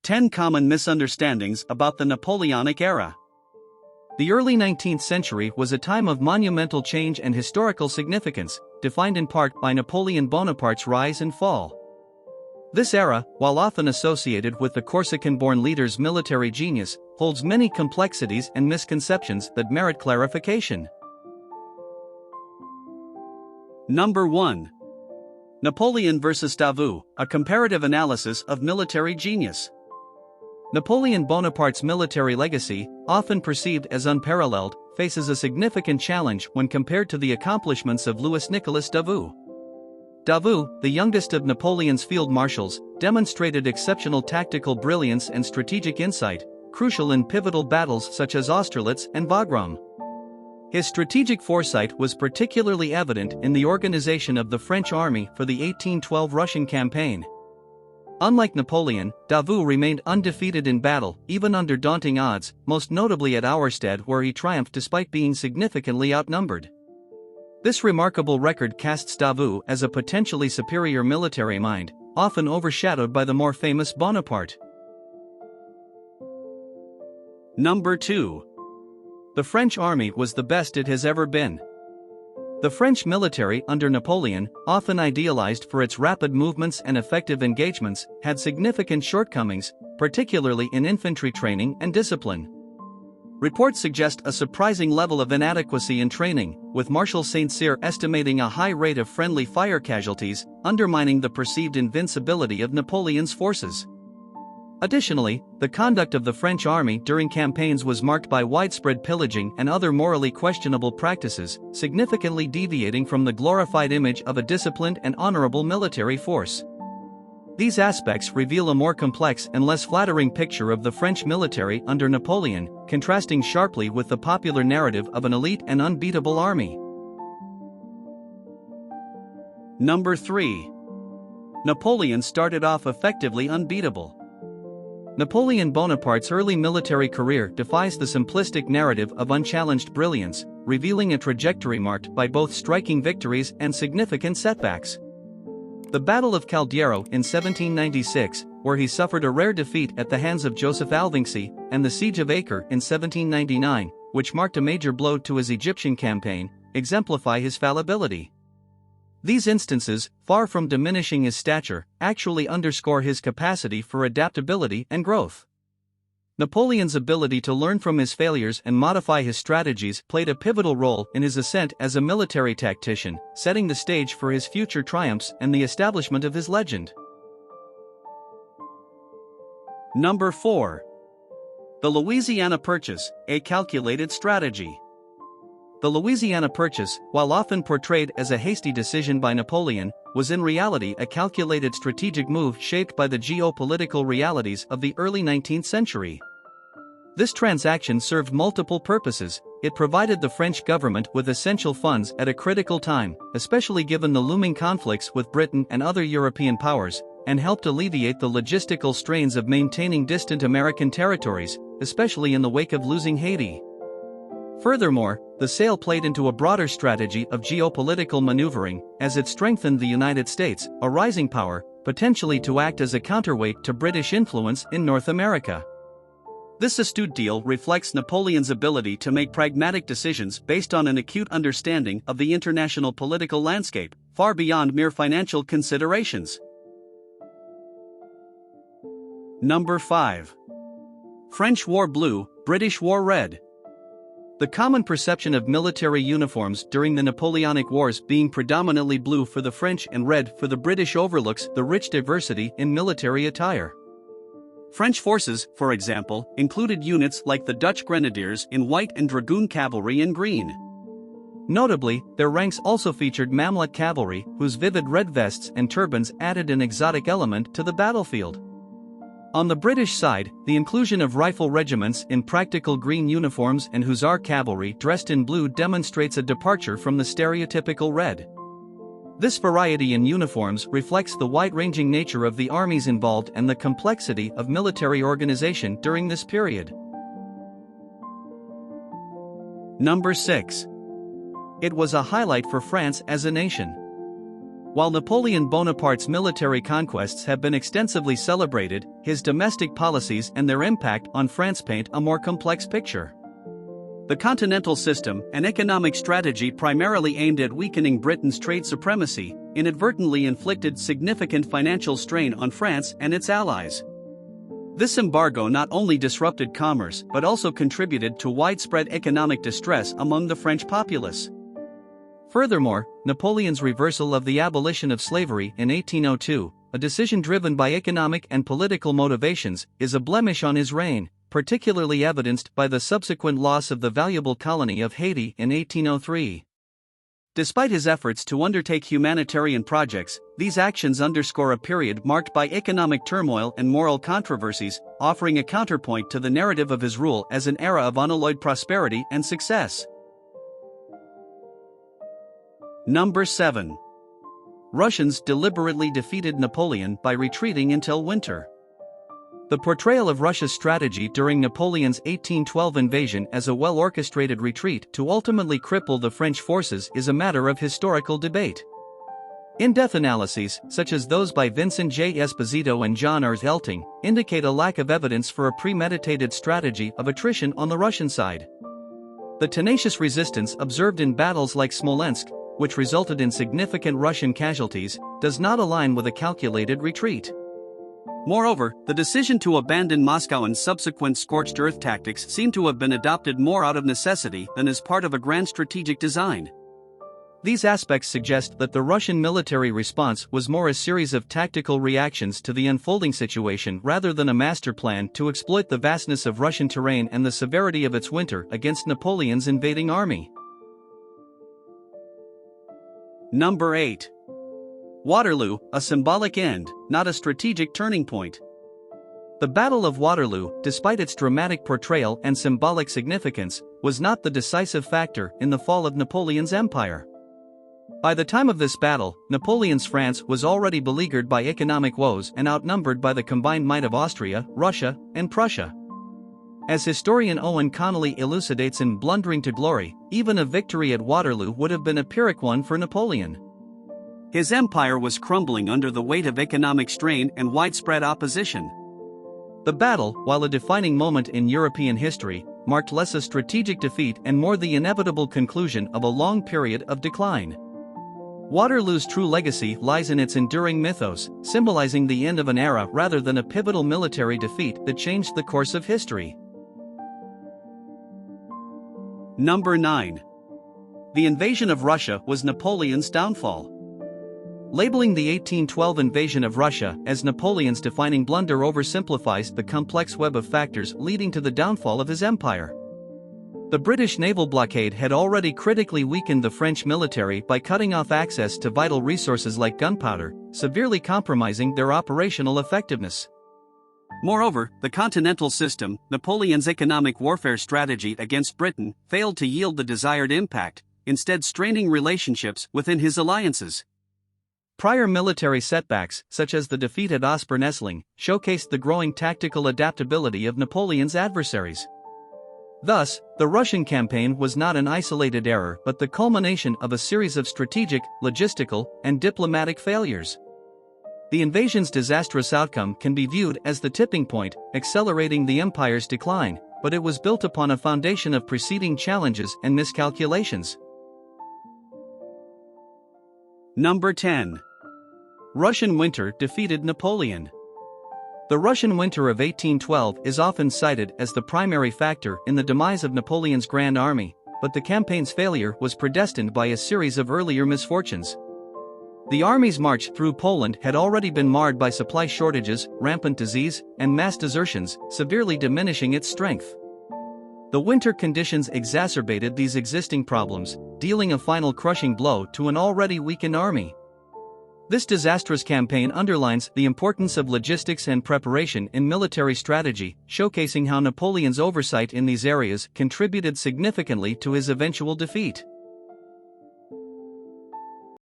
10 Common Misunderstandings About the Napoleonic Era. The early 19th century was a time of monumental change and historical significance, defined in part by Napoleon Bonaparte's rise and fall. This era, while often associated with the Corsican-born leader's military genius, holds many complexities and misconceptions that merit clarification. Number 1. Napoleon versus Davout, a comparative analysis of military genius. Napoleon Bonaparte's military legacy, often perceived as unparalleled, faces a significant challenge when compared to the accomplishments of Louis-Nicolas Davout. Davout, the youngest of Napoleon's field marshals, demonstrated exceptional tactical brilliance and strategic insight, crucial in pivotal battles such as Austerlitz and Wagram. His strategic foresight was particularly evident in the organization of the French army for the 1812 Russian campaign. Unlike Napoleon, Davout remained undefeated in battle, even under daunting odds, most notably at Auerstedt, where he triumphed despite being significantly outnumbered. This remarkable record casts Davout as a potentially superior military mind, often overshadowed by the more famous Bonaparte. Number 2. The French army was the best it has ever been. The French military under Napoleon, often idealized for its rapid movements and effective engagements, had significant shortcomings, particularly in infantry training and discipline. Reports suggest a surprising level of inadequacy in training, with Marshal Saint-Cyr estimating a high rate of friendly fire casualties, undermining the perceived invincibility of Napoleon's forces. Additionally, the conduct of the French army during campaigns was marked by widespread pillaging and other morally questionable practices, significantly deviating from the glorified image of a disciplined and honorable military force. These aspects reveal a more complex and less flattering picture of the French military under Napoleon, contrasting sharply with the popular narrative of an elite and unbeatable army. Number 3. Napoleon started off effectively unbeatable. Napoleon Bonaparte's early military career defies the simplistic narrative of unchallenged brilliance, revealing a trajectory marked by both striking victories and significant setbacks. The Battle of Caldiero in 1796, where he suffered a rare defeat at the hands of Joseph Alvinczi, and the Siege of Acre in 1799, which marked a major blow to his Egyptian campaign, exemplify his fallibility. These instances, far from diminishing his stature, actually underscore his capacity for adaptability and growth. Napoleon's ability to learn from his failures and modify his strategies played a pivotal role in his ascent as a military tactician, setting the stage for his future triumphs and the establishment of his legend. Number 4. The Louisiana Purchase, a calculated strategy. The Louisiana Purchase, while often portrayed as a hasty decision by Napoleon, was in reality a calculated strategic move shaped by the geopolitical realities of the early 19th century. This transaction served multiple purposes. It provided the French government with essential funds at a critical time, especially given the looming conflicts with Britain and other European powers, and helped alleviate the logistical strains of maintaining distant American territories, especially in the wake of losing Haiti. Furthermore, the sale played into a broader strategy of geopolitical maneuvering, as it strengthened the United States, a rising power, potentially to act as a counterweight to British influence in North America. This astute deal reflects Napoleon's ability to make pragmatic decisions based on an acute understanding of the international political landscape, far beyond mere financial considerations. Number 5. French wore blue, British wore red. The common perception of military uniforms during the Napoleonic Wars being predominantly blue for the French and red for the British overlooks the rich diversity in military attire. French forces, for example, included units like the Dutch Grenadiers in white and Dragoon cavalry in green. Notably, their ranks also featured Mamluk cavalry, whose vivid red vests and turbans added an exotic element to the battlefield. On the British side, the inclusion of rifle regiments in practical green uniforms and hussar cavalry dressed in blue demonstrates a departure from the stereotypical red. This variety in uniforms reflects the wide-ranging nature of the armies involved and the complexity of military organization during this period. Number 6. It was a highlight for France as a nation. While Napoleon Bonaparte's military conquests have been extensively celebrated, his domestic policies and their impact on France paint a more complex picture. The Continental System, an economic strategy primarily aimed at weakening Britain's trade supremacy, inadvertently inflicted significant financial strain on France and its allies. This embargo not only disrupted commerce but also contributed to widespread economic distress among the French populace. Furthermore, Napoleon's reversal of the abolition of slavery in 1802, a decision driven by economic and political motivations, is a blemish on his reign, particularly evidenced by the subsequent loss of the valuable colony of Haiti in 1803. Despite his efforts to undertake humanitarian projects, these actions underscore a period marked by economic turmoil and moral controversies, offering a counterpoint to the narrative of his rule as an era of unalloyed prosperity and success. Number 7. Russians deliberately defeated Napoleon by retreating until winter. The portrayal of Russia's strategy during Napoleon's 1812 invasion as a well-orchestrated retreat to ultimately cripple the French forces is a matter of historical debate. In-depth analyses, such as those by Vincent J. Esposito and John R. Elting, indicate a lack of evidence for a premeditated strategy of attrition on the Russian side. The tenacious resistance observed in battles like Smolensk, which resulted in significant Russian casualties, does not align with a calculated retreat. Moreover, the decision to abandon Moscow and subsequent scorched earth tactics seem to have been adopted more out of necessity than as part of a grand strategic design. These aspects suggest that the Russian military response was more a series of tactical reactions to the unfolding situation rather than a master plan to exploit the vastness of Russian terrain and the severity of its winter against Napoleon's invading army. Number 8. Waterloo, a symbolic end, not a strategic turning point. The Battle of Waterloo, despite its dramatic portrayal and symbolic significance, was not the decisive factor in the fall of Napoleon's empire. By the time of this battle, Napoleon's France was already beleaguered by economic woes and outnumbered by the combined might of Austria, Russia, and Prussia. As historian Owen Connolly elucidates in Blundering to Glory, even a victory at Waterloo would have been a Pyrrhic one for Napoleon. His empire was crumbling under the weight of economic strain and widespread opposition. The battle, while a defining moment in European history, marked less a strategic defeat and more the inevitable conclusion of a long period of decline. Waterloo's true legacy lies in its enduring mythos, symbolizing the end of an era rather than a pivotal military defeat that changed the course of history. Number 9. The invasion of Russia was Napoleon's downfall. Labeling the 1812 invasion of Russia as Napoleon's defining blunder oversimplifies the complex web of factors leading to the downfall of his empire. The British naval blockade had already critically weakened the French military by cutting off access to vital resources like gunpowder, severely compromising their operational effectiveness. Moreover, the Continental System, Napoleon's economic warfare strategy against Britain, failed to yield the desired impact, instead straining relationships within his alliances. Prior military setbacks, such as the defeat at Ospern-Essling, showcased the growing tactical adaptability of Napoleon's adversaries. Thus, the Russian campaign was not an isolated error but the culmination of a series of strategic, logistical, and diplomatic failures. The invasion's disastrous outcome can be viewed as the tipping point, accelerating the empire's decline, but it was built upon a foundation of preceding challenges and miscalculations. Number 10. Russian winter defeated Napoleon. The Russian winter of 1812 is often cited as the primary factor in the demise of Napoleon's Grand Army, but the campaign's failure was predestined by a series of earlier misfortunes. The army's march through Poland had already been marred by supply shortages, rampant disease, and mass desertions, severely diminishing its strength. The winter conditions exacerbated these existing problems, dealing a final crushing blow to an already weakened army. This disastrous campaign underlines the importance of logistics and preparation in military strategy, showcasing how Napoleon's oversight in these areas contributed significantly to his eventual defeat.